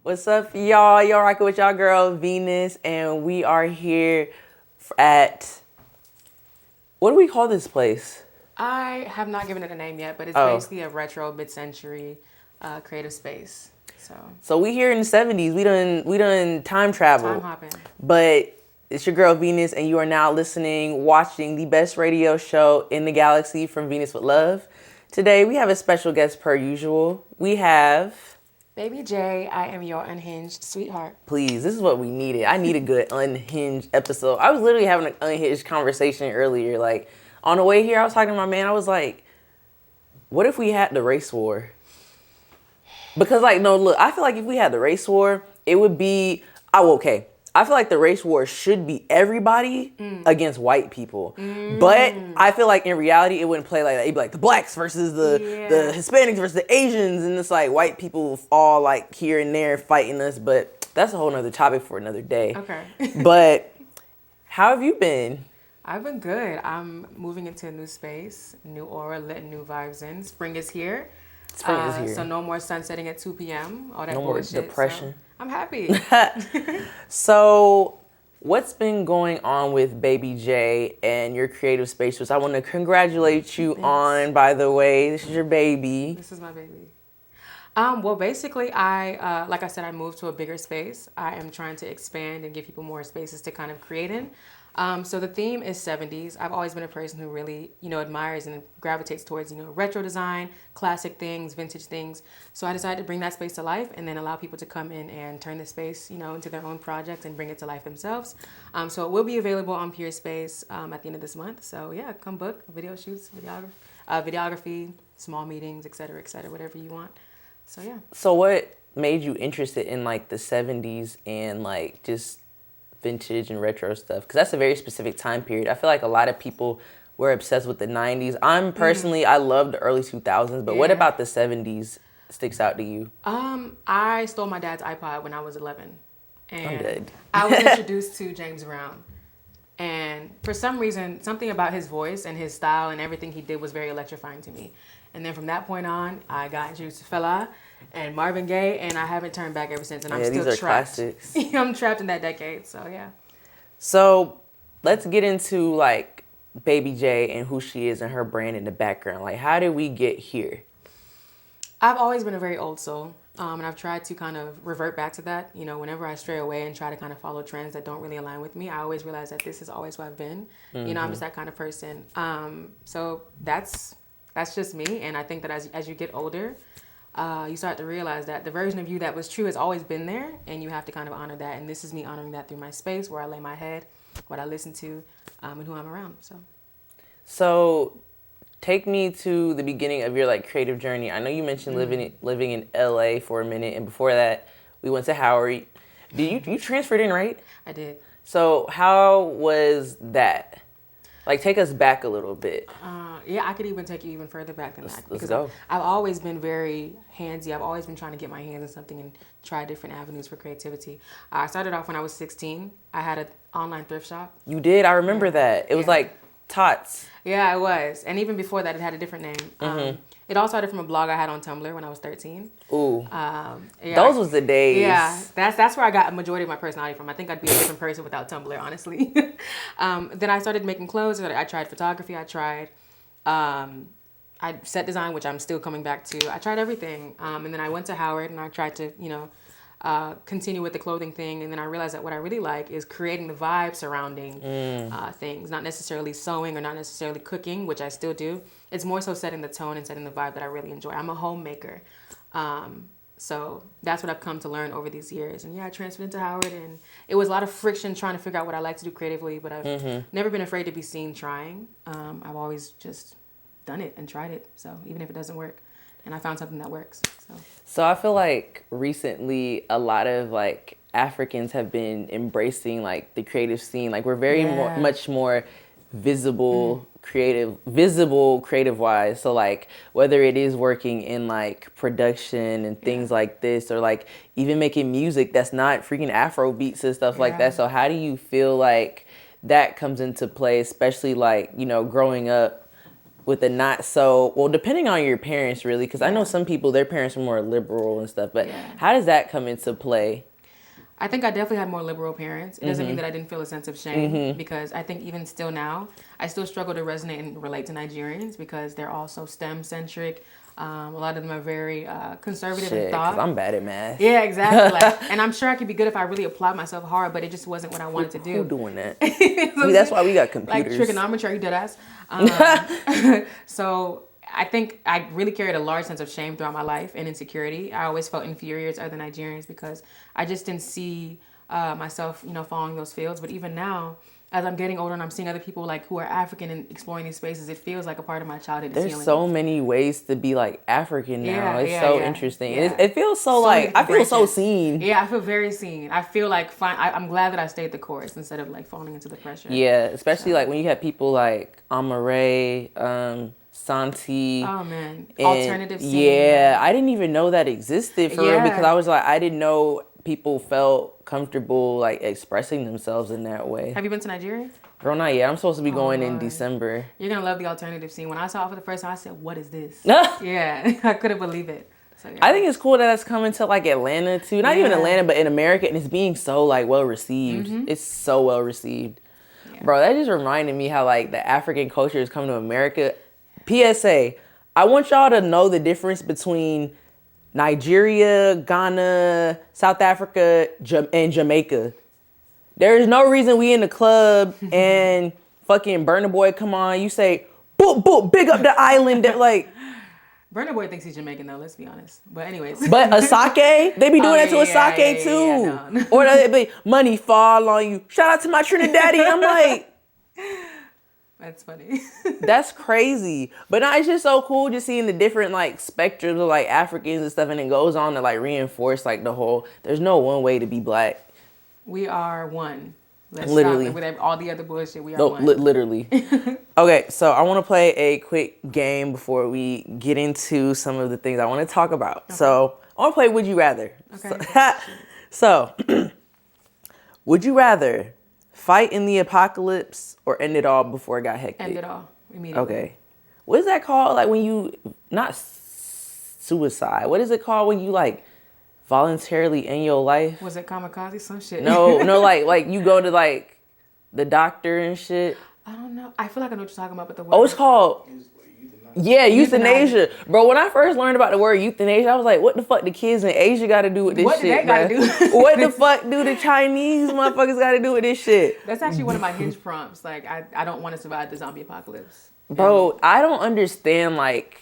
What's up, y'all? Y'all rocking with y'all girl, Venus, and we are here at, what do we call this place? I have not given it a name yet, but it's Oh. basically a retro mid-century creative space. So we here in the 70s. We done time travel. Time hopping. But it's your girl, Venus, and you are now listening, watching the best radio show in the galaxy from Venus with Love. Today, we have a special guest per usual. We have... Baby J, I am your unhinged sweetheart. Please, this is what we needed. I need a good unhinged episode. I was literally having an unhinged conversation earlier. Like, on the way here, I was talking to my man. I was like, what if we had the race war? Because, like, no, look, I feel like if we had the race war, it would be, okay. I feel like the race war should be everybody against white people. But I feel like in reality, it wouldn't play like that. It'd be like the blacks versus the Hispanics versus the Asians. And it's like white people all like here and there fighting us. But that's a whole nother topic for another day. Okay. But how have you been? I've been good. I'm moving into a new space, new aura, letting new vibes in. Spring is here. Spring is here. So no more sunsetting at 2 p.m. All that No more bullshit. depression. So I'm happy. So what's been going on with Baby J and your creative space, which I want to congratulate you on, by the way. This is your baby. This is my baby. Well, basically, like I said, I moved to a bigger space. I am trying to expand and give people more spaces to kind of create in. So the theme is 70s. I've always been a person who really, admires and gravitates towards, retro design, classic things, vintage things. So I decided to bring that space to life and then allow people to come in and turn the space, into their own project and bring it to life themselves. So it will be available on Pure Space at the end of this month. So yeah, come book video shoots, videography, small meetings, et cetera, whatever you want. So yeah. So what made you interested in like the 70s and like just vintage and retro stuff? Because that's a very specific time period. I feel like a lot of people were obsessed with the 90s. I'm personally, I love the early 2000s, but what about the 70s sticks out to you? I stole my dad's iPod when I was 11. And I'm dead. I was introduced to James Brown. And for some reason, something about his voice and his style and everything he did was very electrifying to me. And then from that point on, I got introduced to Fela and Marvin Gaye, and I haven't turned back ever since. And I'm still these are trapped. classics. I'm trapped in that decade, so yeah. So let's get into like Baby J and who she is and her brand in the background. Like, how did we get here? I've always been a very old soul, and I've tried to kind of revert back to that. Whenever I stray away and try to kind of follow trends that don't really align with me, I always realize that this is always who I've been. I'm just that kind of person. So that's just me, and I think that as you get older, you start to realize that the version of you that was true has always been there, and you have to kind of honor that. And this is me honoring that through my space, where I lay my head, what I listen to, and who I'm around. So take me to the beginning of your like creative journey. I know you mentioned living in LA for a minute, and before that, we went to Howard. You transferred in, right? I did. So how was that? Like, take us back a little bit. Yeah, I could even take you even further back than that. Let's go. I've always been very handsy. I've always been trying to get my hands on something and try different avenues for creativity. I started off when I was 16. I had an online thrift shop. You did? I remember that. It was like Tots. Yeah, it was. And even before that, it had a different name. It all started from a blog I had on Tumblr when I was 13. Ooh. Those was the days. Yeah, that's where I got a majority of my personality from. I think I'd be a different person without Tumblr, honestly. Then I started making clothes. I tried photography. I set design, which I'm still coming back to. I tried everything. And then I went to Howard and I tried to, continue with the clothing thing. And then I realized that what I really like is creating the vibe surrounding things, not necessarily sewing or not necessarily cooking, which I still do. It's more so setting the tone and setting the vibe that I really enjoy. I'm a homemaker. So that's what I've come to learn over these years. And yeah, I transferred into Howard, and it was a lot of friction trying to figure out what I like to do creatively, but I've never been afraid to be seen trying. I've always just done it and tried it. So even if it doesn't work, and I found something that works. So I feel like recently a lot of like Africans have been embracing like the creative scene. Like we're very much more visible, creative wise. So like whether it is working in like production and things like this, or like even making music that's not freaking Afro beats and stuff like that. So how do you feel like that comes into play, especially like, growing up with the not so, well, depending on your parents, really, because I know some people, their parents are more liberal and stuff, but how does that come into play? I think I definitely had more liberal parents. It doesn't mean that I didn't feel a sense of shame because I think even still now, I still struggle to resonate and relate to Nigerians because they're all so STEM centric. A lot of them are very conservative in thought. 'Cause I'm bad at math. Yeah, exactly. And I'm sure I could be good if I really applied myself hard, but it just wasn't what I wanted to do. Who doing that? That's why we got computers. Like trigonometry, are you dead ass? So I think I really carried a large sense of shame throughout my life and insecurity. I always felt inferior to other Nigerians because I just didn't see myself, following those fields. But even now, as I'm getting older and I'm seeing other people like who are African and exploring these spaces, it feels like a part of my childhood. There's so many ways to be like African now. It's so interesting. Yeah. It feels so like, I feel so seen. Yeah, I feel very seen. I feel like I'm glad that I stayed the course instead of like falling into the pressure. Yeah, especially like when you have people like Amare, Santi. Oh man, alternative scene. Yeah, I didn't even know that existed for real because I was like, I didn't know people felt comfortable like expressing themselves in that way. Have you been to Nigeria? Girl, not yet. I'm supposed to be going in December. You're gonna love the alternative scene. When I saw it for the first time, I said, "What is this?" Yeah, I couldn't believe it. So, yeah. I think it's cool that that's coming to like Atlanta too. Not even Atlanta, but in America, and it's being so like well received. It's so well received, bro. That just reminded me how like the African culture is coming to America. PSA: I want y'all to know the difference between Nigeria, Ghana, South Africa, and Jamaica. There is no reason we in the club and fucking Burna Boy come on. You say, boop, boop, big up the island. That like. Burna Boy thinks he's Jamaican though, let's be honest. But anyways. But Asake, they be doing that to Asake too. No. Or they be, money fall on you. Shout out to my Trinidadian. I'm like. That's funny. That's crazy. But no, it's just so cool just seeing the different like spectrums of like Africans and stuff, and it goes on to like reinforce like the whole, there's no one way to be black. We are one. Let's literally. stop with all the other bullshit. We are one. Literally. Okay, so I want to play a quick game before we get into some of the things I want to talk about. Okay. So I want to play Would You Rather. Okay. So would you rather fight in the apocalypse or end it all before it got hectic? End it all immediately. Okay. What is that called? Like when you, not suicide. What is it called when you like voluntarily end your life? Was it kamikaze? Some shit. No, like you go to like the doctor and shit. I don't know. I feel like I know what you're talking about, but the word. Oh, it's called. Yeah, euthanasia. Bro, when I first learned about the word euthanasia, I was like, what the fuck the kids in Asia got to do with this what shit, What do they got to do? What the fuck do the Chinese motherfuckers got to do with this shit? That's actually one of my hinge prompts. Like, I don't want to survive the zombie apocalypse. Bro, I don't understand, like,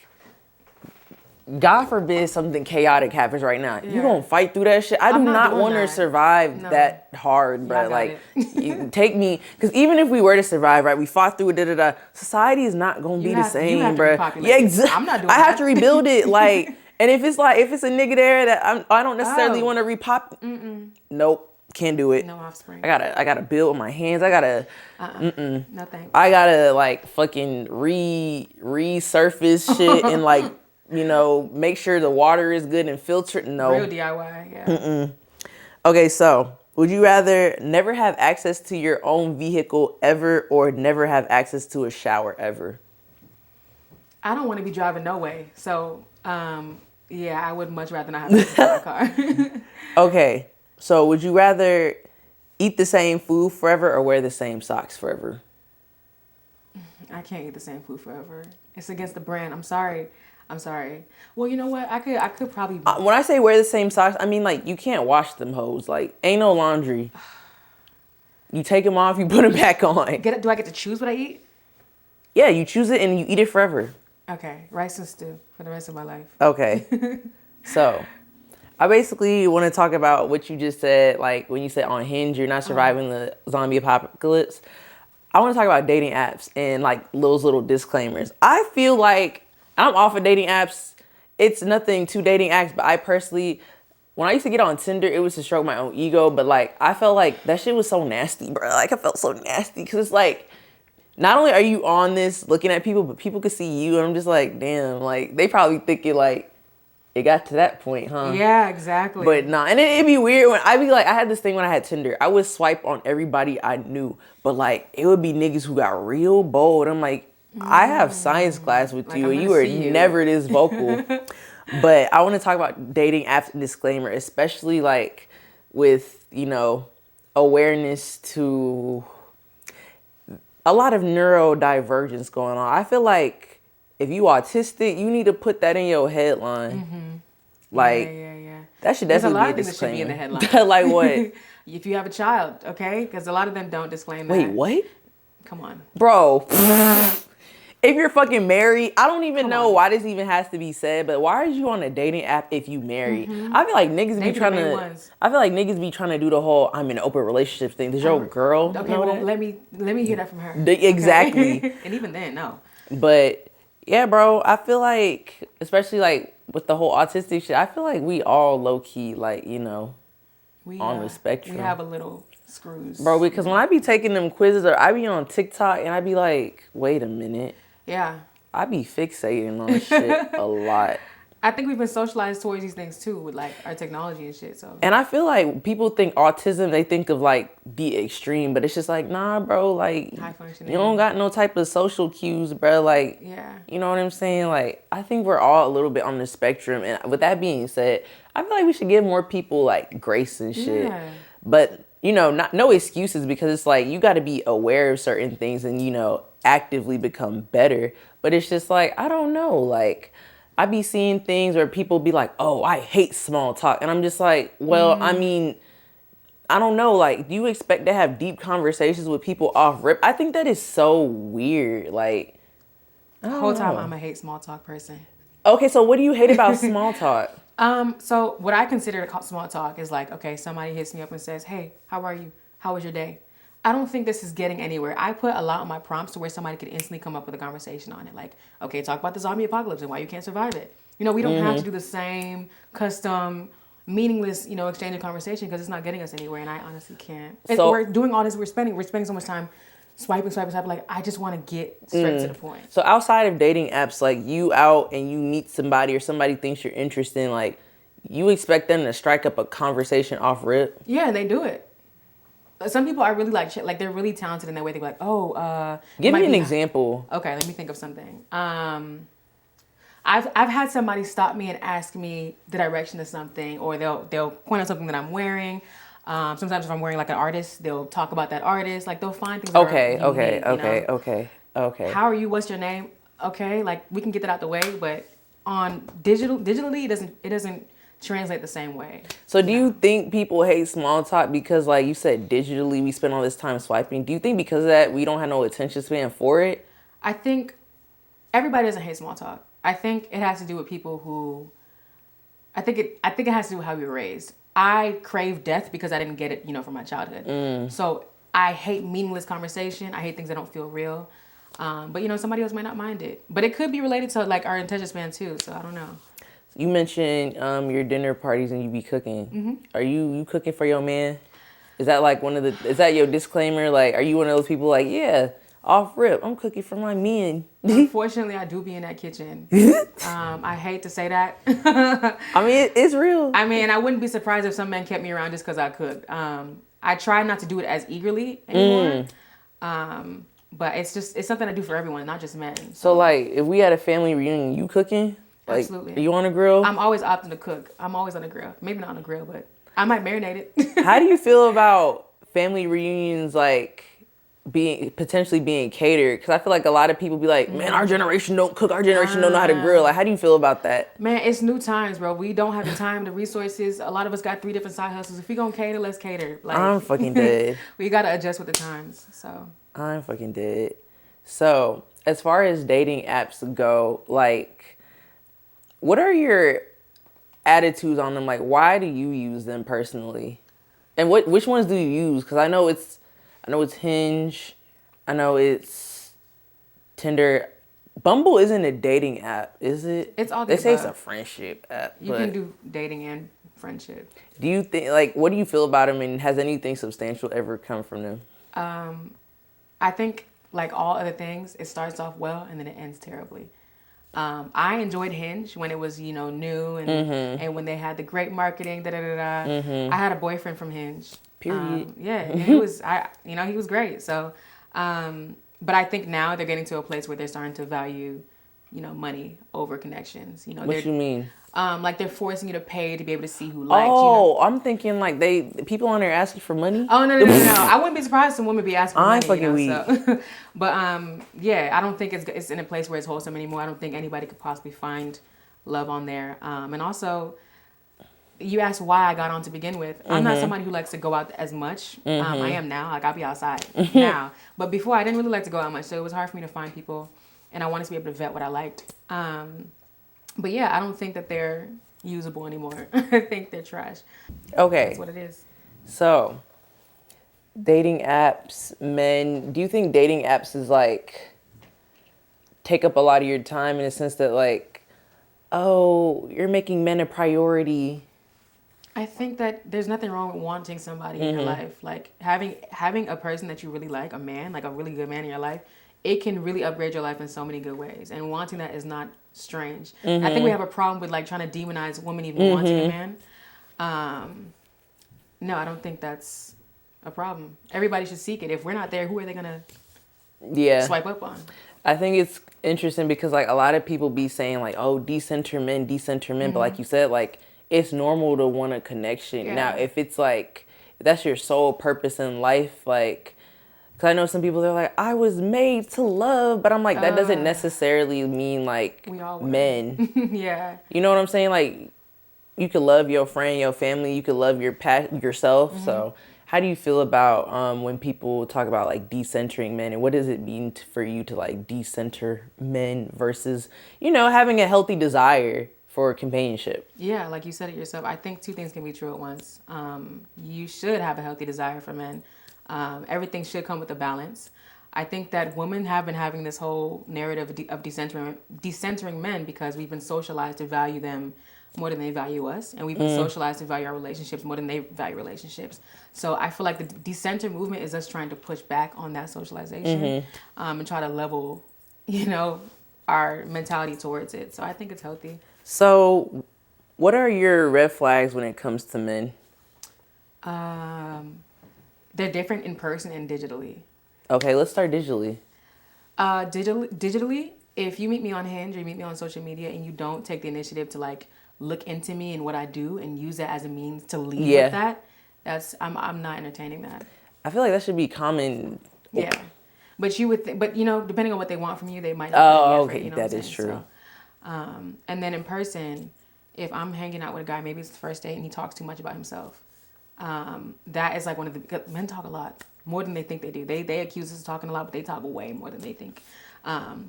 God forbid something chaotic happens right now. You gonna fight through that shit? I do not want to survive that hard, bro. Like, you take me, because even if we were to survive, right, we fought through it, society is not gonna be the same, bro. Yeah, exactly. I'm not doing that. I have to rebuild it, like, and if it's a nigga there that I don't necessarily want to nope, can't do it. No offspring. I gotta build with my hands. I gotta, no thanks. I gotta like fucking resurface shit and like. Make sure the water is good and filtered. No. Real DIY, yeah. Okay, so would you rather never have access to your own vehicle ever or never have access to a shower ever? I don't want to be driving no way. So, yeah, I would much rather not have access to my car. Okay, so would you rather eat the same food forever or wear the same socks forever? I can't eat the same food forever. It's against the brand. I'm sorry. Well, you know what? I could probably. When I say wear the same socks, I mean like you can't wash them hoes. Like ain't no laundry. You take them off, you put them back on. Do I get to choose what I eat? Yeah, you choose it and you eat it forever. Okay, rice and stew for the rest of my life. Okay, so I basically want to talk about what you just said. Like when you said on Hinge, you're not surviving the zombie apocalypse. I want to talk about dating apps and like those little disclaimers. I feel like. I'm off of dating apps. It's nothing to dating apps, but I personally, when I used to get on Tinder, it was to stroke my own ego. But like, I felt like that shit was so nasty, bro. Like I felt so nasty because it's like, not only are you on this looking at people, but people could see you. And I'm just like, damn, like they probably thinking like, it got to that point, huh? Yeah, exactly. But nah, and it'd be weird when I'd be like, I had this thing when I had Tinder. I would swipe on everybody I knew, but like, it would be niggas who got real bold. I'm like, I have science class with Like, you, I'm and you gonna were see you. never this vocal. But I want to talk about dating apps disclaimer, especially like with, awareness to a lot of neurodivergence going on. I feel like if you autistic, you need to put that in your headline. Like, Yeah. that should There's a definitely lot be a of things that should be in the disclaimer. headline. Like what? If you have a child, okay? Because a lot of them don't disclaim that. Wait, what? Come on. Bro. If you're fucking married, I don't even Come know on. why this even has to be said, but why are you on a dating app if you married? I feel like niggas They be be trying the main to. ones. I feel like niggas be trying to do the whole I'm in an open relationship thing. Does your girl Okay, know well, that? let me hear that from her. Exactly. Okay? And even then, no. But yeah, bro, I feel like, especially like with the whole autistic shit, I feel like we all low key like on the spectrum. We have a little screws. Bro, because when I be taking them quizzes or I be on TikTok and I be like, wait a minute. Yeah. I be fixating on shit a lot. I think we've been socialized towards these things too with like our technology and shit. So And I feel like people think autism, they think of like the extreme, but it's just like, nah, bro, like high functioning. you don't got no type of social cues, bro. Like, Yeah. you know what I'm saying? Like, I think we're all a little bit on the spectrum. And with that being said, I feel like we should give more people like grace and shit. Yeah. But, no excuses, because it's like you got to be aware of certain things and, actively become better. But it's just like, I don't know. Like, I be seeing things where people be like, oh, I hate small talk. And I'm just like, well, I mean, I don't know. Like, do you expect to have deep conversations with people off rip? I think that is so weird. Like, The whole time I'm a hate small talk person. Okay, so what do you hate about small talk? So what I consider small talk is like, okay, somebody hits me up and says, hey, how are you? How was your day? I don't think this is getting anywhere. I put a lot on my prompts to where somebody could instantly come up with a conversation on it. Like, okay, talk about the zombie apocalypse and why you can't survive it. We don't have to do the same custom, meaningless, exchange of conversation because it's not getting us anywhere. And I honestly can't. So we're doing all this. We're spending so much time swiping. Like, I just want to get straight to the point. So outside of dating apps, like you out and you meet somebody or somebody thinks you're interested in, like, you expect them to strike up a conversation off rip? Yeah, and they do it. Some people are really like they're really talented in that way. They're like, give me an example. Okay, let me think of something. I've had somebody stop me and ask me the direction of something, or they'll point out something that I'm wearing. Sometimes if I'm wearing like an artist, they'll talk about that artist. Like they'll find things. Okay. How are you? What's your name? Okay, like we can get that out the way, but on digitally, it doesn't translate the same way. So do you think people hate small talk because, like you said, digitally we spend all this time swiping? Do you think because of that we don't have no attention span for it? I think everybody doesn't hate small talk. I think it has to do with people who. I think it has to do with how we were raised. I crave death because I didn't get it, from my childhood. So I hate meaningless conversation. I hate things that don't feel real. But somebody else might not mind it. But it could be related to like our attention span too. So I don't know. You mentioned your dinner parties and you be cooking. Mm-hmm. Are you cooking for your man? Is that like is that your disclaimer? Like, are you one of those people like, yeah, off rip, I'm cooking for my men? Unfortunately, I do be in that kitchen. I hate to say that. I mean, it's real. I mean, I wouldn't be surprised if some men kept me around just because I cook. I try not to do it as eagerly anymore. But it's something I do for everyone, not just men. So like, if we had a family reunion, you cooking? Like, absolutely. Are you on a grill? I'm always opting to cook. I'm always on a grill. Maybe not on a grill, but I might marinate it. How do you feel about family reunions, like potentially being catered? Because I feel like a lot of people be like, man, our generation don't cook. Our generation don't know how to grill. Like, how do you feel about that? Man, it's new times, bro. We don't have the time, the resources. A lot of us got 3 different side hustles. If we gonna cater, let's cater. Like, I'm fucking dead. We gotta adjust with the times. So I'm fucking dead. So as far as dating apps go, like, what are your attitudes on them? Like, why do you use them personally? And which ones do you use? Because I know it's Hinge. I know it's Tinder. Bumble isn't a dating app, is it? It's all They say it's above. a friendship app. You can do dating and friendship. Do you think, like, what do you feel about them, and has anything substantial ever come from them? I think, like all other things, it starts off well and then it ends terribly. I enjoyed Hinge when it was, new and when they had the great marketing, I had a boyfriend from Hinge. Period. Yeah, and he was, he was great. So, But I think now they're getting to a place where they're starting to value, money over connections. What you mean? Like they're forcing you to pay to be able to see who likes. Oh, I'm thinking like people on there asking for money. Oh no. I wouldn't be surprised if some women be asking for money. Fucking weak. So. But yeah, I don't think it's in a place where it's wholesome anymore. I don't think anybody could possibly find love on there. And also, you asked why I got on to begin with. I'm not somebody who likes to go out as much. I am now. Like I'll be outside now. But before I didn't really like to go out much, so it was hard for me to find people, and I wanted to be able to vet what I liked. But yeah, I don't think that they're usable anymore. I think they're trash. Okay. That's what it is. So, dating apps, men, do you think dating apps is like take up a lot of your time in the sense that like, oh, you're making men a priority? I think that there's nothing wrong with wanting somebody in your life. Like having a person that you really like, a man, like a really good man in your life, it can really upgrade your life in so many good ways. And wanting that is not strange. I think we have a problem with like trying to demonize women even wanting a man. No, I don't think that's a problem. Everybody should seek it. If we're not there, who are they gonna swipe up on? I think it's interesting because like a lot of people be saying like, oh, decenter men. But like you said, like it's normal to want a connection. Yeah. Now, if it's like, if that's your sole purpose in life, like, because I know some people, they're like, I was made to love, but I'm like, that doesn't necessarily mean like men. Yeah. You know what I'm saying? Like, you could love your friend, your family, you could love yourself. So how do you feel about when people talk about like decentering men, and what does it mean for you to like decenter men versus, having a healthy desire for companionship? Yeah, like you said it yourself. I think two things can be true at once. You should have a healthy desire for men. Everything should come with a balance. I think that women have been having this whole narrative of decentering men because we've been socialized to value them more than they value us. And we've been socialized to value our relationships more than they value relationships. So I feel like the decenter movement is us trying to push back on that socialization and try to level, our mentality towards it. So I think it's healthy. So what are your red flags when it comes to men? They're different in person and digitally. Okay, let's start digitally. Digitally, if you meet me on Hinge or you meet me on social media and you don't take the initiative to like look into me and what I do and use that as a means to lead with that, I'm not entertaining that. I feel like that should be common. Yeah, but you would, depending on what they want from you, they might not. Okay, that is true. So, and then in person, if I'm hanging out with a guy, maybe it's the first date and he talks too much about himself. That is like one of the men talk a lot more than they think they do. They accuse us of talking a lot, but they talk way more than they think.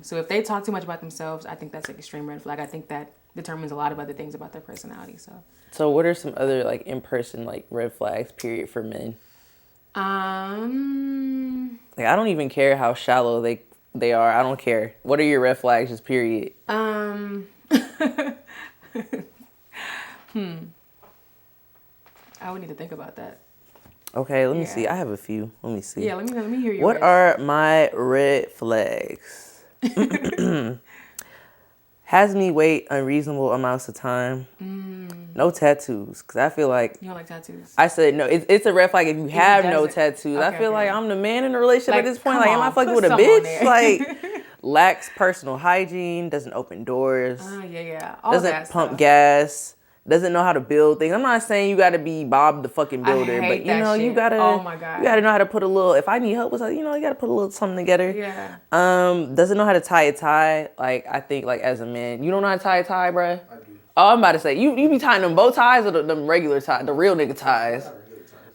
So if they talk too much about themselves, I think that's an extreme red flag. I think that determines a lot of other things about their personality. So what are some other like in person like red flags period for men? Like I don't even care how shallow they are. I don't care. What are your red flags just period? I would need to think about that. Okay, let me see. I have a few. Let me see. Yeah, let me hear yours. What are my red flags? Has me wait unreasonable amounts of time. No tattoos, because I feel like... You don't like tattoos? I said no. It's a red flag if you have no tattoos. Okay, I feel like I'm the man in the relationship at this point. Like, am I fucking with a bitch? Like, lacks personal hygiene, doesn't open doors. Yeah. Doesn't pump gas. Doesn't know how to build things. I'm not saying you got to be Bob the fucking builder, but you gotta. Oh my God. You gotta know how to put a little. If I need help with something, you gotta put a little something together. Yeah. Doesn't know how to tie a tie. Like I think, like as a man, you don't know how to tie a tie, bruh? I do. Oh, I'm about to say you be tying them bow ties or them regular ties, the real nigga ties.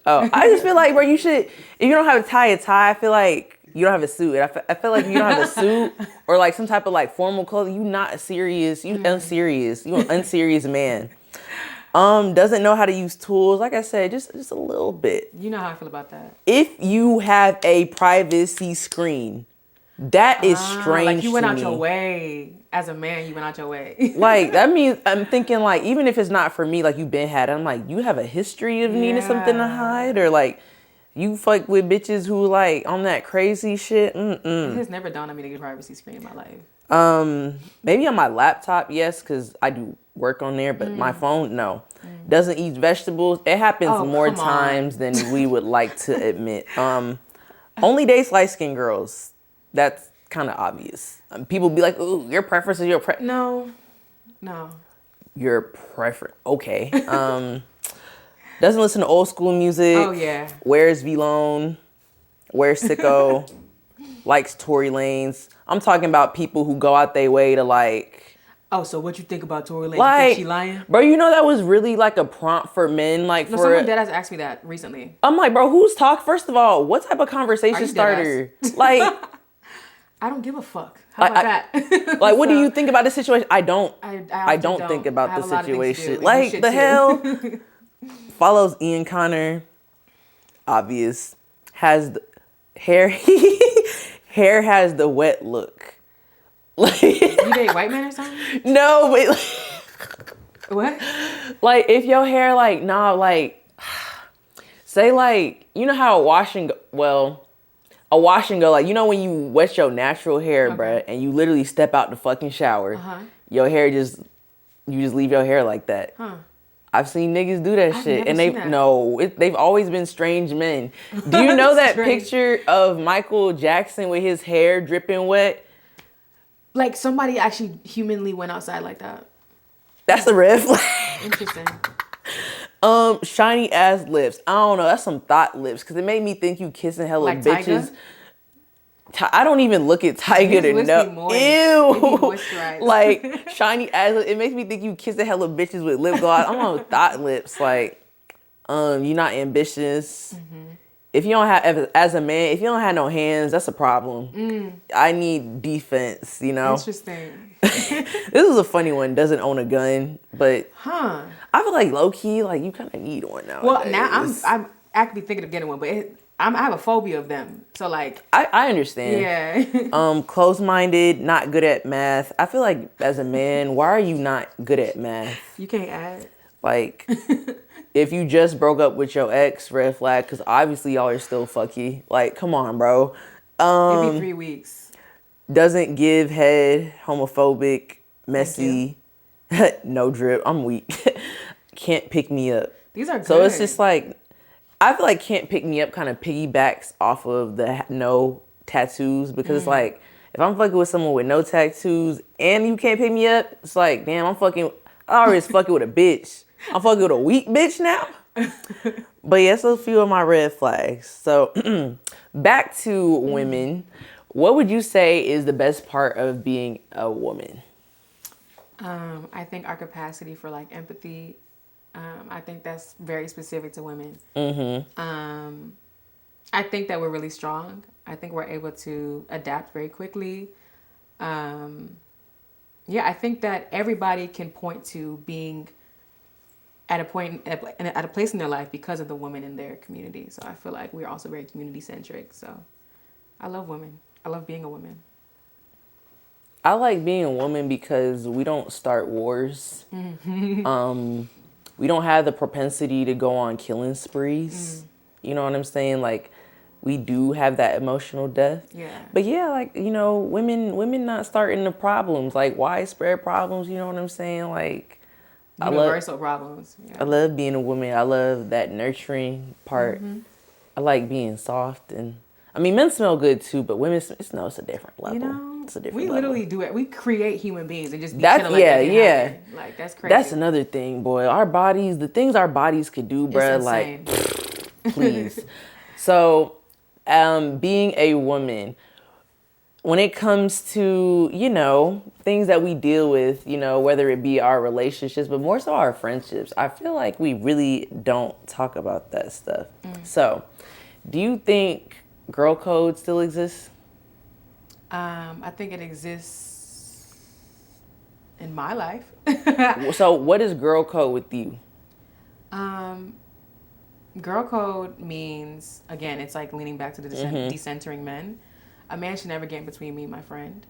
Oh, I just feel like, bro, you should. If you don't know how to tie a tie, I feel like you don't have a suit. I feel like if you don't have a suit or like some type of like formal clothing, you not serious. You unserious. You an unserious man. Doesn't know how to use tools. Like I said, just a little bit. You know how I feel about that. If you have a privacy screen, that is strange. Like you went out your way. As a man, you went out your way. Like that means I'm thinking like even if it's not for me, like you've been had, I'm like you have a history of needing something to hide, or like you fuck with bitches who like on that crazy shit. It has never dawned on me to get a privacy screen in my life. Maybe on my laptop, yes, because I do work on there, but my phone, no. Doesn't eat vegetables. It happens more times than we would like to admit. Only dates light-skinned girls. That's kind of obvious. People be like, ooh, your preference is your No. Your preference. Okay. Doesn't listen to old school music. Oh, yeah. Wears V-Lone. Wears Sicko. Likes Tory Lanez. I'm talking about people who go out their way to like. Oh, so what you think about Tory Lanez? Like, you think she lying? Bro, you know that was really like a prompt for men. Like, No, for someone dead has asked me that recently. I'm like, bro, who's talk? First of all, what type of conversation starter? Like, I don't give a fuck. How about that? Like, what do you think about this situation? I don't think about the situation. Like, the hell? Follows Ian Connor. Obvious. Has the hair. Hair has the wet look. Like, you date white men or something? No, but what? Like, if your hair like say like, you know how a wash and go, like, you know when you wet your natural hair, bruh, and you literally step out the fucking shower, your hair you just leave your hair like that. I've seen niggas do that shit, and they've always been strange men. Do you know that picture of Michael Jackson with his hair dripping wet? Like, somebody actually humanly went outside like that. That's a red flag. Interesting. Shiny ass lips. I don't know. That's some thought lips, because it made me think you kissing hella like bitches. Tyga? I don't even look at Tyga to know. Ew. Like, shiny ass lips. It makes me think you kissing hella bitches with lip gloss. I'm on thought lips. Like, you're not ambitious. If you don't have, as a man, if you don't have no hands, that's a problem. I need defense, you know? Interesting. This is a funny one. Doesn't own a gun, but I feel like low key, like, you kind of need one now. Well, now I'm actively thinking of getting one, but I have a phobia of them. So, like, I understand. Yeah. Closed-minded, not good at math. I feel like as a man, why are you not good at math? You can't add. Like, if you just broke up with your ex, red flag, because obviously y'all are still fucky. Like, come on, bro. Maybe 3 weeks. Doesn't give head, homophobic, messy, no drip. I'm weak. Can't pick me up. These are good. So it's just like, I feel like can't pick me up kind of piggybacks off of the no tattoos, because it's like, if I'm fucking with someone with no tattoos and you can't pick me up, it's like, damn, I already fucking with a bitch. I'm fucking with a weak bitch now. But yeah, that's a few of my red flags. So back to women. What would you say is the best part of being a woman? I think our capacity for like empathy. I think that's very specific to women. I think that we're really strong. I think we're able to adapt very quickly. I think that everybody can point to being at a place in their life because of the woman in their community. So I feel like we're also very community centric. So I love women. I love being a woman. I like being a woman because we don't start wars. We don't have the propensity to go on killing sprees. You know what I'm saying? Like, we do have that emotional depth. Yeah. But yeah, like, you know, women not starting the problems, like widespread problems, you know what I'm saying? Like, universal problems. Yeah. I love being a woman. I love that nurturing part. I like being soft, and I mean, men smell good too, but women, it's a different level. You know, it's a different we level. Literally do it. We create human beings and just be that's like yeah. Like, that's crazy. That's another thing, boy. Our bodies, the things our bodies could do, bruh, like, please. So, being a woman, when it comes to, you know, things that we deal with, you know, whether it be our relationships, but more so our friendships, I feel like we really don't talk about that stuff. So, do you think girl code still exists? I think it exists in my life. So, what is girl code with you? Girl code means, again, it's like leaning back to the decentering men. A man should never get in between me and my friend.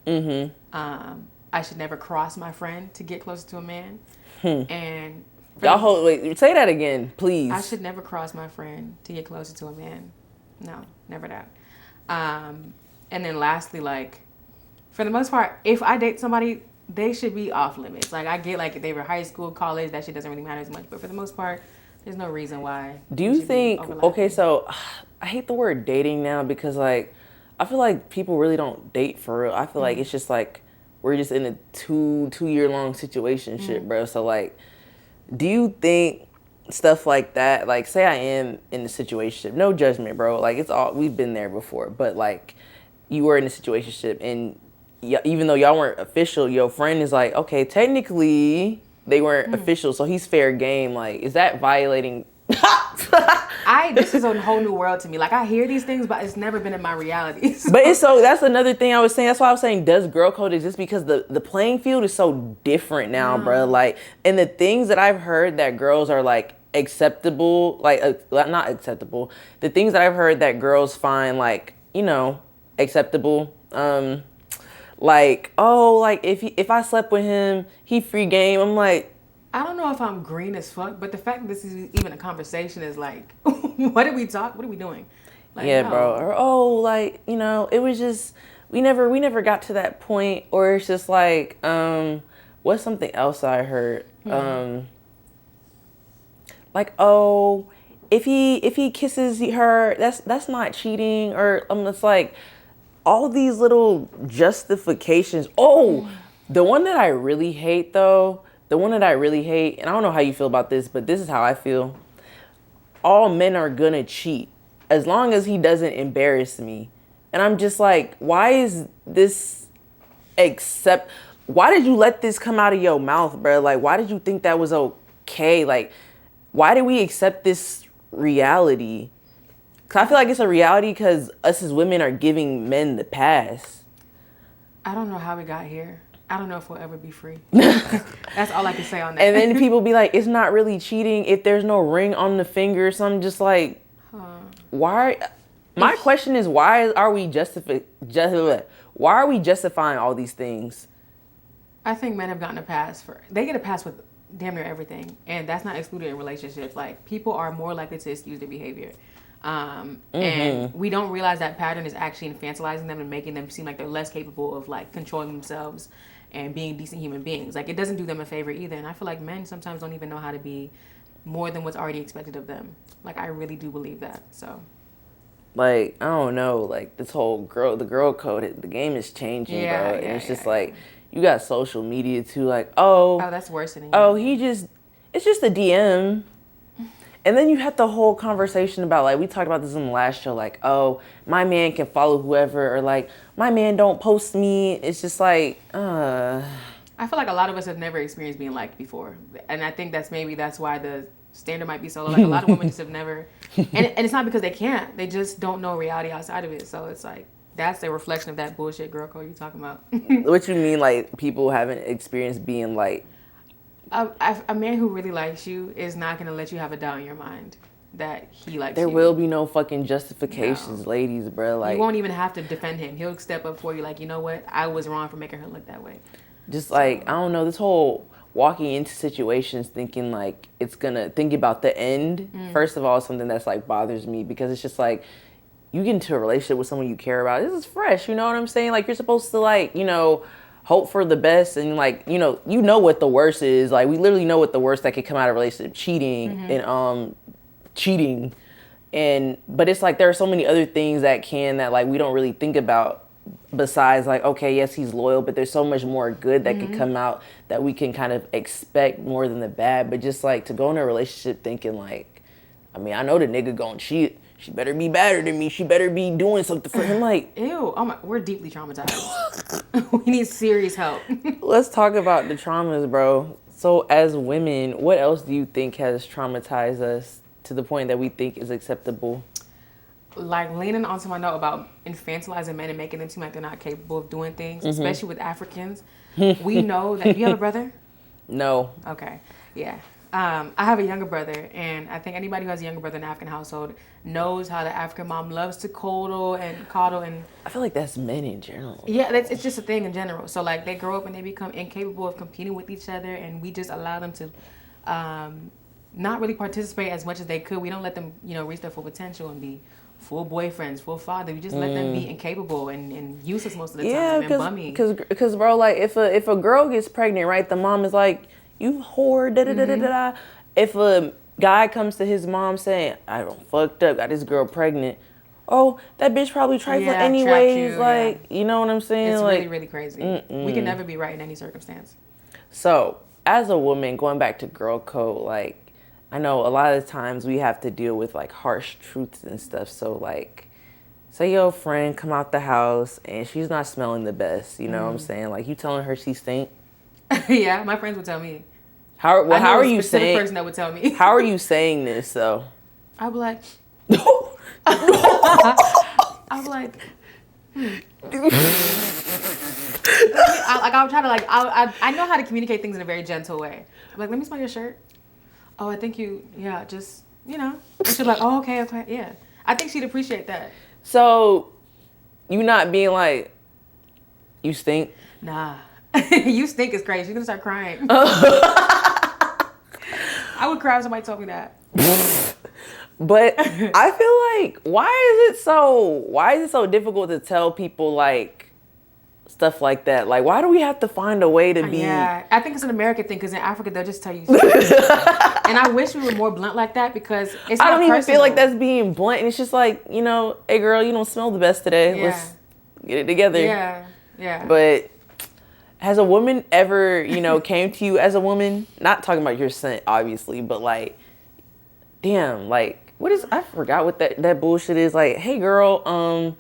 I should never cross my friend to get closer to a man. And wait, say that again, please. I should never cross my friend to get closer to a man. No, never that. And then lastly, like, for the most part, if I date somebody, they should be off limits. Like, I get, like, if they were high school, college, that shit doesn't really matter as much. But for the most part, there's no reason why. Do you think, okay, so I hate the word dating now because, like, I feel like people really don't date for real. I feel like it's just like we're just in a two-year long situationship, bro. So like, do you think stuff like that, like say I am in a situationship, no judgment, bro. Like it's all, we've been there before, but like you were in a situationship and even though y'all weren't official, your friend is like, okay, technically they weren't official, so he's fair game. Like, is that violating? This is a whole new world to me. Like I hear these things, but it's never been in my reality. So. But it's so, that's another thing I was saying. That's why I was saying, does girl code exist? Because the playing field is so different now, bro. Like, and the things that I've heard that girls are like acceptable, like not acceptable. The things that I've heard that girls find like, you know, acceptable. Like, oh, like if I slept with him, he free game. I'm like, I don't know if I'm green as fuck, but the fact that this is even a conversation is like, what did we talk? What are we doing? Like, yeah, no. bro. Or oh, like, you know, it was just we never got to that point. Or it's just like, what's something else I heard? Like, oh, if he kisses her, that's not cheating. Or it's like all these little justifications. Oh, the one that I really hate though. The one that I really hate, and I don't know how you feel about this, but this is how I feel. All men are gonna cheat as long as he doesn't embarrass me. And I'm just like, why is this why did you let this come out of your mouth, bro? Like, why did you think that was okay? Like, why did we accept this reality? Because I feel like it's a reality because us as women are giving men the pass. I don't know how we got here. I don't know if we'll ever be free. That's all I can say on that. And then people be like, it's not really cheating if there's no ring on the finger. So I'm just like, why? My question is, why are we justifying all these things? I think men have gotten a pass they get a pass with damn near everything. And that's not excluded in relationships. Like, people are more likely to excuse their behavior. And we don't realize that pattern is actually infantilizing them and making them seem like they're less capable of like controlling themselves and being decent human beings. Like, it doesn't do them a favor either. And I feel like men sometimes don't even know how to be more than what's already expected of them. Like, I really do believe that. So, like, I don't know, like this whole the girl code, the game is changing, bro. And it's just like, you got social media too, like, oh, that's worsening. Oh, it's just a DM. And then you had the whole conversation about, like, we talked about this in the last show, like, oh, my man can follow whoever, or like, my man don't post me. It's just like, I feel like a lot of us have never experienced being liked before. And I think that's why the standard might be so low. Like, a lot of women just have never, and it's not because they can't. They just don't know reality outside of it. So it's like, that's a reflection of that bullshit girl code you're talking about. What you mean, like, people haven't experienced being like, a man who really likes you is not going to let you have a doubt in your mind that he likes you. There will be no fucking justifications, ladies, bro. Like, you won't even have to defend him. He'll step up for you like, you know what? I was wrong for making her look that way. Just like, I don't know, this whole walking into situations thinking like thinking about the end. First of all, something that's like bothers me because it's just like, you get into a relationship with someone you care about. This is fresh, you know what I'm saying? Like, you're supposed to, like, you know, hope for the best, and like, you know what the worst is. Like, we literally know what the worst that could come out of a relationship: cheating and cheating. But it's like there are so many other things that like we don't really think about besides like, okay, yes, he's loyal, but there's so much more good that could come out that we can kind of expect more than the bad. But just like to go in a relationship thinking like, I mean, I know the nigga gonna cheat. She better be better than me. She better be doing something for him. Like, ew, oh my, we're deeply traumatized. We need serious help. Let's talk about the traumas, bro. So as women, what else do you think has traumatized us to the point that we think is acceptable? Like, leaning onto my note about infantilizing men and making them seem like they're not capable of doing things, especially with Africans. We know that. Do you have a brother? No. Okay. Yeah. I have a younger brother, and I think anybody who has a younger brother in an African household knows how the African mom loves to coddle and I feel like that's men in general. Yeah, it's just a thing in general. So like, they grow up and they become incapable of competing with each other, and we just allow them to not really participate as much as they could. We don't let them, reach their full potential and be full boyfriends, full father. We just let them be incapable and useless most of the time and bummy. Because bro, like, if a girl gets pregnant, right, the mom is like, you whore, da-da-da-da-da. If a guy comes to his mom saying, I don't fucked up, got this girl pregnant, oh, that bitch probably trifling anyways. Like, you know what I'm saying? It's like, really, really crazy. We can never be right in any circumstance. So, as a woman, going back to girl code, like, I know a lot of times we have to deal with, like, harsh truths and stuff. So, like, say your friend come out the house and she's not smelling the best, you know what I'm saying? Like, you telling her she stink? Yeah, my friends would tell me. How are you saying? Person that would tell me. How are you saying this, though? I'd be like... I'd be like... I'll try to, like... I know how to communicate things in a very gentle way. I'm like, let me smell your shirt. Oh, I think you... Yeah, just... You know. And she'd be like, oh, okay, yeah. I think she'd appreciate that. So, you not being like, you stink? Nah. You stink is crazy. You're going to start crying. I would cry if somebody told me that. But I feel like, why is it so difficult to tell people, like, stuff like that? Like, why do we have to find a way to be... Yeah, I think it's an American thing, because in Africa, they'll just tell you stuff. And I wish we were more blunt like that, because it's not I don't even personal. feel like that's being blunt. And it's just like, you know, hey, girl, you don't smell the best today. Yeah. Let's get it together. Yeah. But has a woman ever, you know, came to you as a woman? Not talking about your scent, obviously, but like, damn, like, what is... I forgot what that bullshit is. Like, hey, girl,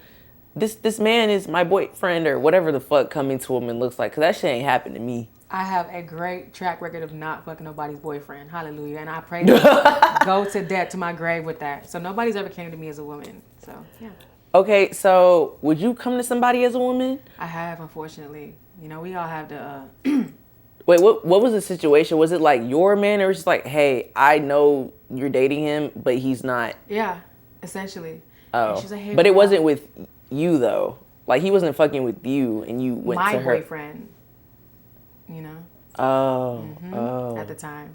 this man is my boyfriend, or whatever the fuck coming to a woman looks like. Because that shit ain't happened to me. I have a great track record of not fucking nobody's boyfriend. Hallelujah. And I pray to go to death to my grave with that. So nobody's ever came to me as a woman. So, yeah. Okay, so would you come to somebody as a woman? I have, unfortunately. You know, we all have the... Wait, what was the situation? Was it like your man, or was it just like, hey, I know you're dating him, but he's not? Yeah, essentially. Oh, She's like, hey, but it girl. wasn't with you, though. Like, he wasn't fucking with you, and you went My to her. boyfriend, you know? Oh. At the time.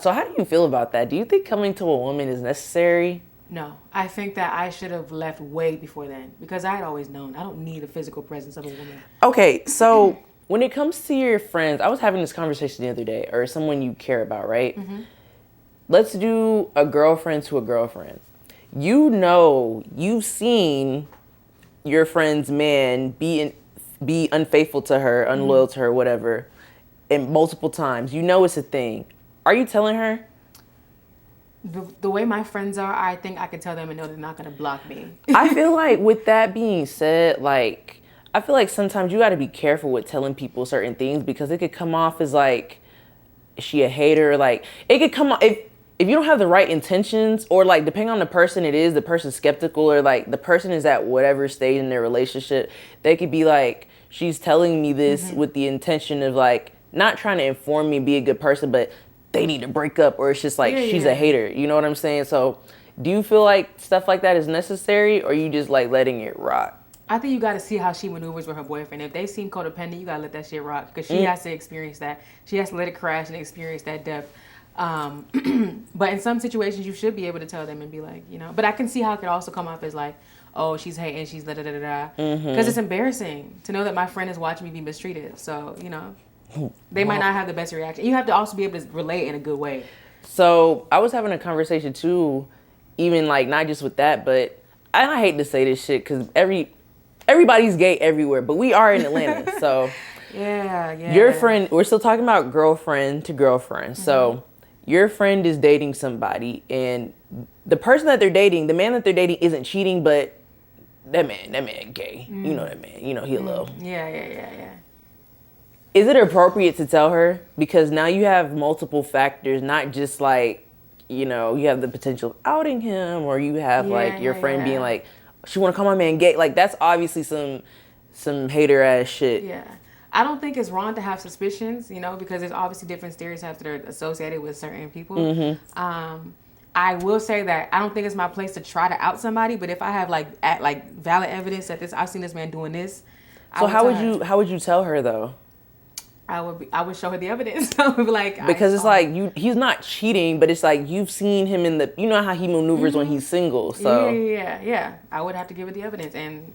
So how do you feel about that? Do you think coming to a woman is necessary? No, I think that I should have left way before then, because I had always known I don't need the physical presence of a woman. Okay, so when it comes to your friends, I was having this conversation the other day, or someone you care about, right? Mm-hmm. Let's do a girlfriend to a girlfriend. You know, you've seen your friend's man be unfaithful to her, unloyal to her, whatever, and multiple times. You know it's a thing. Are you telling her? The way my friends are, I think I can tell them and know they're not going to block me. I feel like with that being said, like, I feel like sometimes you got to be careful with telling people certain things, because it could come off as like, is she a hater? Like, it could come off, if you don't have the right intentions, or like, depending on the person it is, the person's skeptical, or like the person is at whatever stage in their relationship, they could be like, she's telling me this with the intention of like, not trying to inform me, be a good person, but they need to break up, or it's just like, she's a hater. You know what I'm saying? So do you feel like stuff like that is necessary, or you just like letting it rock? I think you got to see how she maneuvers with her boyfriend. If they seem codependent, you got to let that shit rock, because she has to experience that. She has to let it crash and experience that depth. But in some situations, you should be able to tell them and be like, you know. But I can see how it could also come off as like, oh, she's hating, she's da-da-da-da-da. Because it's embarrassing to know that my friend is watching me be mistreated. So, you know, they might not have the best reaction. You have to also be able to relate in a good way. So I was having a conversation too, even like not just with that, but I hate to say this shit because everybody's gay everywhere, but we are in Atlanta. So yeah. Your friend, we're still talking about girlfriend to girlfriend. So your friend is dating somebody, and the person that they're dating, the man that they're dating isn't cheating, but that man gay. You know that man. You know he a little. Yeah. Is it appropriate to tell her? Because now you have multiple factors, not just like, you know, you have the potential of outing him, or you have like your friend being like, she want to call my man gay. Like, that's obviously some hater ass shit. Yeah. I don't think it's wrong to have suspicions, you know, because there's obviously different stereotypes that are associated with certain people. I will say that I don't think it's my place to try to out somebody, but if I have like valid evidence that I've seen this man doing this. So how would you tell her though? I would show her the evidence. I would be like, because it's like he's not cheating, but it's like you've seen him in you know how he maneuvers when he's single. So yeah. I would have to give her the evidence, and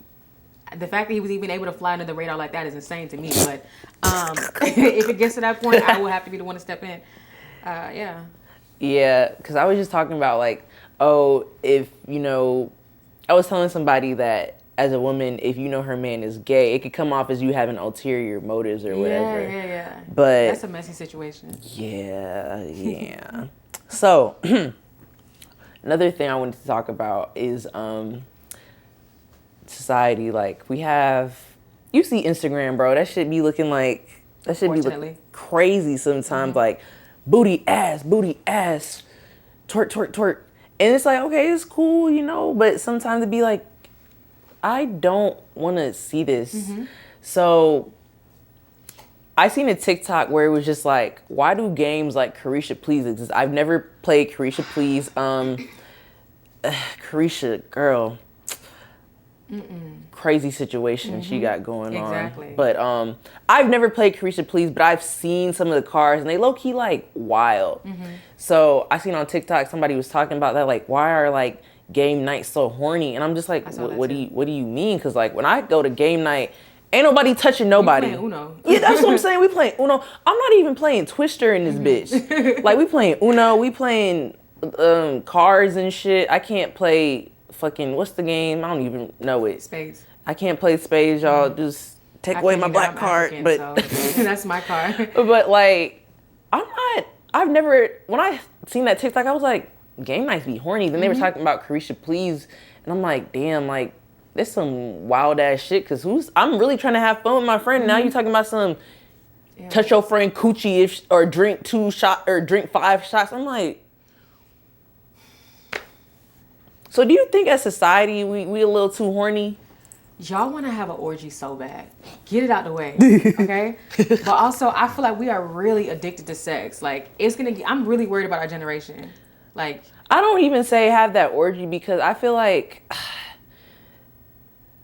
the fact that he was even able to fly under the radar like that is insane to me. But if it gets to that point, I will have to be the one to step in. Yeah, because I was just talking about like, oh, if you know I was telling somebody that as a woman, if you know her man is gay, it could come off as you having ulterior motives or whatever. Yeah. But that's a messy situation. Yeah. So another thing I wanted to talk about is society. Like you see Instagram, bro. That should be looking like crazy sometimes. Like booty ass, twerk, twerk, twerk. And it's like, okay, it's cool, you know, but sometimes it'd be like, I don't want to see this. So I seen a TikTok where it was just like, why do games like Carisha Please exist? I've never played Carisha Please. Carisha, girl, crazy situation she got going on. But I've never played Carisha Please, but I've seen some of the cars and they low key like wild. So I seen on TikTok somebody was talking about that, like, why are like game nights so horny? And I'm just like, what do you mean? Because like when I go to game night, ain't nobody touching nobody. We playing Uno. Yeah, that's what I'm saying. We playing Uno. I'm not even playing Twister in this bitch. Like we playing Uno. We playing cards and shit. I can't play fucking, what's the game? I don't even know it. Spades. I can't play spades, y'all. Just take away my black card. African, but so that's my card. But like, when I seen that TikTok, I was like, game nights be horny. Then they were talking about Carisha Please. And I'm like, damn, like, there's some wild ass shit. Cause I'm really trying to have fun with my friend. Now you talking about some touch your friend coochie or drink 2 shots or drink 5 shots. I'm like, so do you think as society we a little too horny? Y'all want to have an orgy so bad. Get it out the way, okay? But also, I feel like we are really addicted to sex. Like, I'm really worried about our generation. Like, I don't even say have that orgy because I feel like,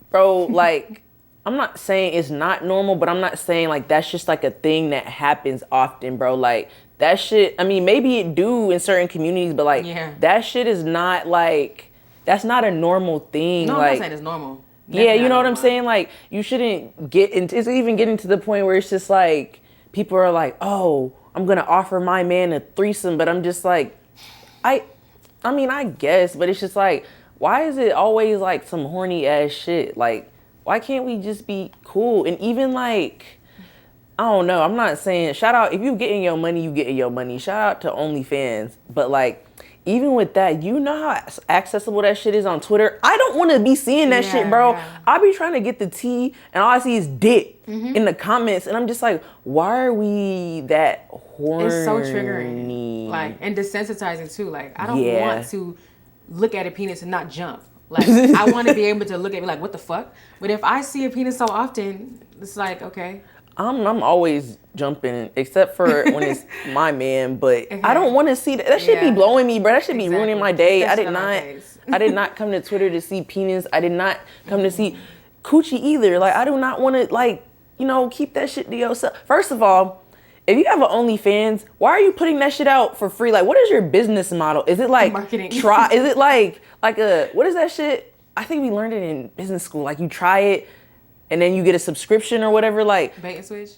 bro, like, I'm not saying it's not normal, but I'm not saying like that's just like a thing that happens often, bro. Like, that shit, I mean, maybe it do in certain communities, but like, that shit is not like, that's not a normal thing. No, I'm like, not saying it's normal. Yeah, you know what I'm saying? Like, you shouldn't it's even getting to the point where it's just like, people are like, oh, I'm going to offer my man a threesome, but I'm just like, I mean, I guess, but it's just like, why is it always like some horny ass shit? Like, why can't we just be cool? And even like, I don't know, I'm not saying, shout out, if you getting your money, you getting your money. Shout out to OnlyFans. But like, even with that, you know how accessible that shit is on Twitter? I don't want to be seeing that shit, bro. I be trying to get the tea, and all I see is dick in the comments, and I'm just like, why are we that horny? It's so triggering. Like, and desensitizing too. Like, I don't want to look at a penis and not jump. Like, I want to be able to look at it like, what the fuck? But if I see a penis so often, it's like, okay. I'm always jumping, except for when it's my man, but I don't want to see that. That should be blowing me, bro. That should be ruining my day. I did not come to Twitter to see penis. I did not come to see coochie either. Like, I do not want to, like, you know, keep that shit to yourself. First of all, if you have an OnlyFans, why are you putting that shit out for free? Like, what is your business model? Is it like marketing? Is it like a, what is that shit? I think we learned it in business school. Like, you try it, and then you get a subscription or whatever, like... Bait and switch?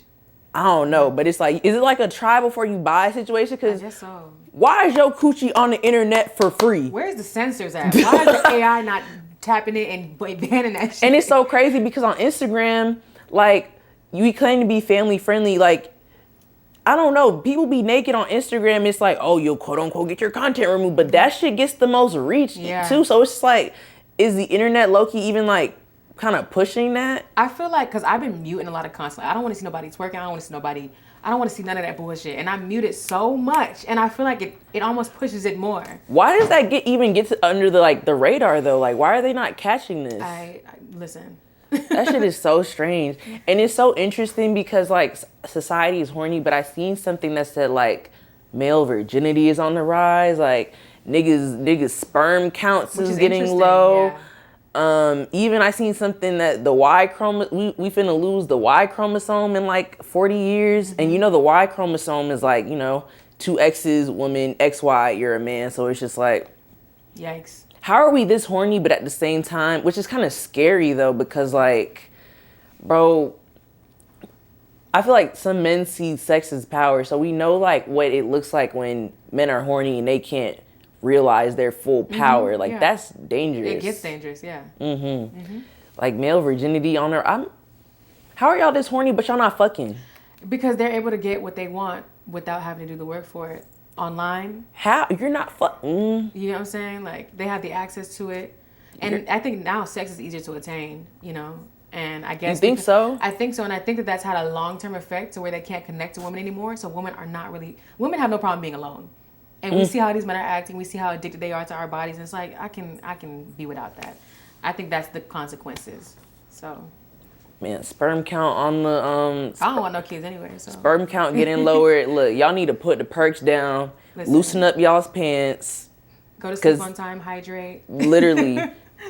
I don't know, but it's like, is it like a try before you buy situation? Because I guess so. Why is your coochie on the internet for free? Where's the censors at? Why is the AI not tapping it and banning that shit? And it's so crazy because on Instagram, like, you claim to be family friendly, like, I don't know, people be naked on Instagram, it's like, oh, you'll quote unquote get your content removed, but that shit gets the most reach too, so it's just like, is the internet low-key even like, kind of pushing that? I feel like, because I've been muting a lot of content. I don't want to see nobody twerking. I don't want to see nobody. I don't want to see none of that bullshit. And I mute it so much, and I feel like it almost pushes it more. Why does that even get to under the radar though? Like, why are they not catching this? I listen. That shit is so strange, and it's so interesting because like society is horny. But I seen something that said like male virginity is on the rise. Like niggas sperm counts is getting low. Yeah. Even I seen something that the Y chromosome, we finna lose the Y chromosome in like 40 years. And you know, the Y chromosome is like, you know, 2 X's, woman, XY, you're a man. So it's just like, yikes. How are we this horny, but at the same time, which is kind of scary though, because like, bro, I feel like some men see sex as power. So we know like what it looks like when men are horny and they can't realize their full power. Like, yeah. that's dangerous. It gets dangerous, yeah. Like, male virginity on their... How are y'all this horny, but y'all not fucking? Because they're able to get what they want without having to do the work for it online. How? You're not fucking... You know what I'm saying? Like, they have the access to it. And I think now sex is easier to attain, you know? And I guess... You think so? I think so. And I think that that's had a long-term effect to where they can't connect to women anymore. So women are not really... Women have no problem being alone. And we see how these men are acting. We see how addicted they are to our bodies. And it's like, I can be without that. I think that's the consequences. So... Man, sperm count on the... I don't want no kids anyway, so... Sperm count getting lower. Look, y'all need to put the perks down. Loosen up y'all's pants. Go to sleep on time, hydrate. Literally,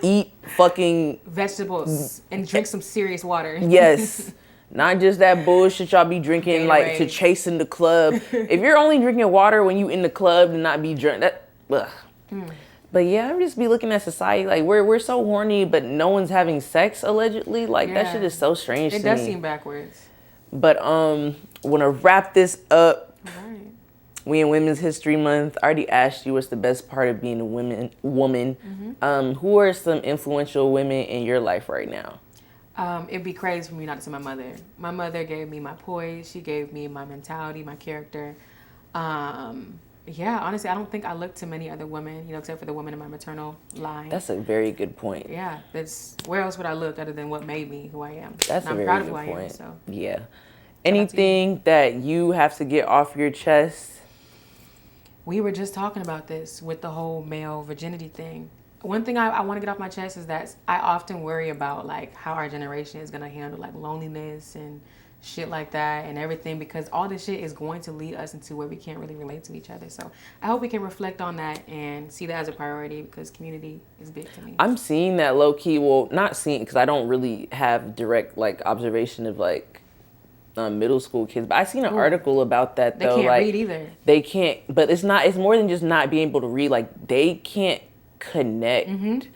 eat fucking... vegetables and drink some serious water. Yes. Not just that bullshit y'all be drinking, Gatorade. like, to chase in the club. If you're only drinking water when you in the club and not be drunk, that... Ugh. But yeah, I'm just be looking at society, like, we're so horny, but no one's having sex, allegedly. Like, that shit is so strange to me. It does seem backwards. But, want to wrap this up. Right. We in Women's History Month. I already asked you what's the best part of being a woman. Who are some influential women in your life right now? It'd be crazy for me not to say my mother. My mother gave me my poise. She gave me my mentality, my character. Yeah, honestly, I don't think I look to many other women, you know, except for the women in my maternal line. That's a very good point. Yeah, where else would I look other than what made me who I am? That's a very proud of good who I point. am, so. Yeah. Anything that you have to get off your chest? We were just talking about this with the whole male virginity thing. One thing I want to get off my chest is that I often worry about, like, how our generation is going to handle, like, loneliness and shit like that and everything, because all this shit is going to lead us into where we can't really relate to each other. So I hope we can reflect on that and see that as a priority, because community is big to me. I'm seeing that low key. Well, not seeing, because I don't really have direct, like, observation of, like, middle school kids, but I seen an article about that, though. They can't like, read either. They can't, but it's more than just not being able to read. Like, they can't connect.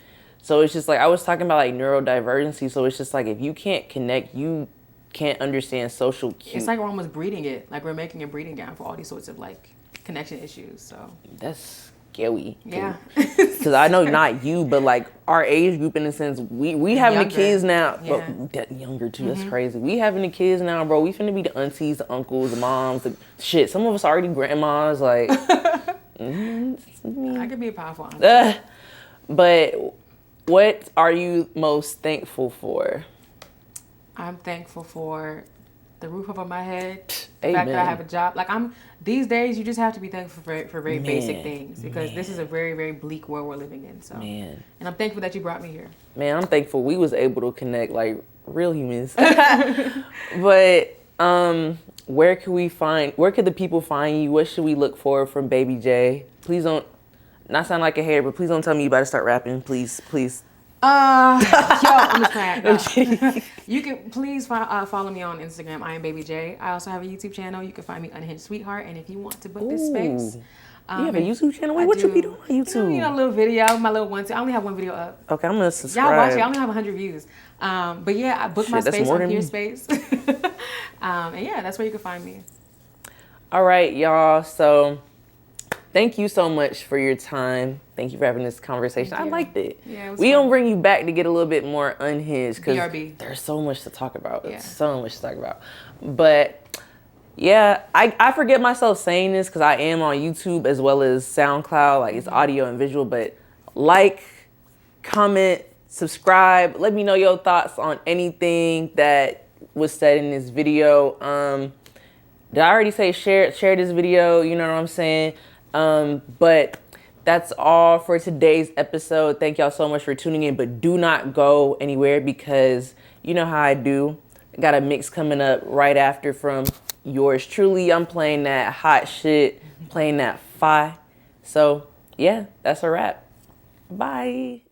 So it's just like, I was talking about, like, neurodivergency. So it's just like, if you can't connect, you can't understand social cues. It's like we're almost breeding it. Like, we're making a breeding ground for all these sorts of, like, connection issues. So that's scary. Yeah. Because I know not you, but, like, our age group, in a sense, we having the kids now. Yeah. But younger too. That's crazy. We having the kids now, bro. We finna be the aunties, the uncles, the moms, the shit. Some of us already grandmas. Like, I could be a powerful aunt. But what are you most thankful for? I'm thankful for the roof over my head, the Amen. fact that I have a job. Like, these days, you just have to be thankful for very basic things, because this is a very, very bleak world we're living in. So, and I'm thankful that you brought me here. Man, I'm thankful we was able to connect like real humans. But where could the people find you? What should we look for from Baby J? Please don't, not sound like a hater, but please don't tell me you about to start rapping. Please. Yo, I'm just playing. No. You can please follow me on Instagram, iambaby.j. I also have a YouTube channel. You can find me Unhinged Sweetheart. And if you want to book this space, you have a YouTube channel? Wait, what you be doing on YouTube? You know, a little video, my little one. I only have one video up. Okay, I'm gonna subscribe. Y'all watch it. I only have 100 views. But yeah, I booked my space on Here Space. And yeah, that's where you can find me. All right, y'all. So thank you so much for your time. Thank you for having this conversation. I liked it. Yeah, it was fun. Gonna bring you back to get a little bit more unhinged, because there's so much to talk about. Yeah. So much to talk about. But yeah, I forget myself saying this because I am on YouTube as well as Soundcloud. Like, it's audio and visual. But like, comment, subscribe. Let me know your thoughts on anything that was said in this video. Did I already say share this video? You know what I'm saying? But that's all for today's episode. Thank y'all so much for tuning in, but do not go anywhere, because you know how I do. I got a mix coming up right after from yours truly. I'm playing that hot shit, playing that fi. So yeah, that's a wrap. Bye.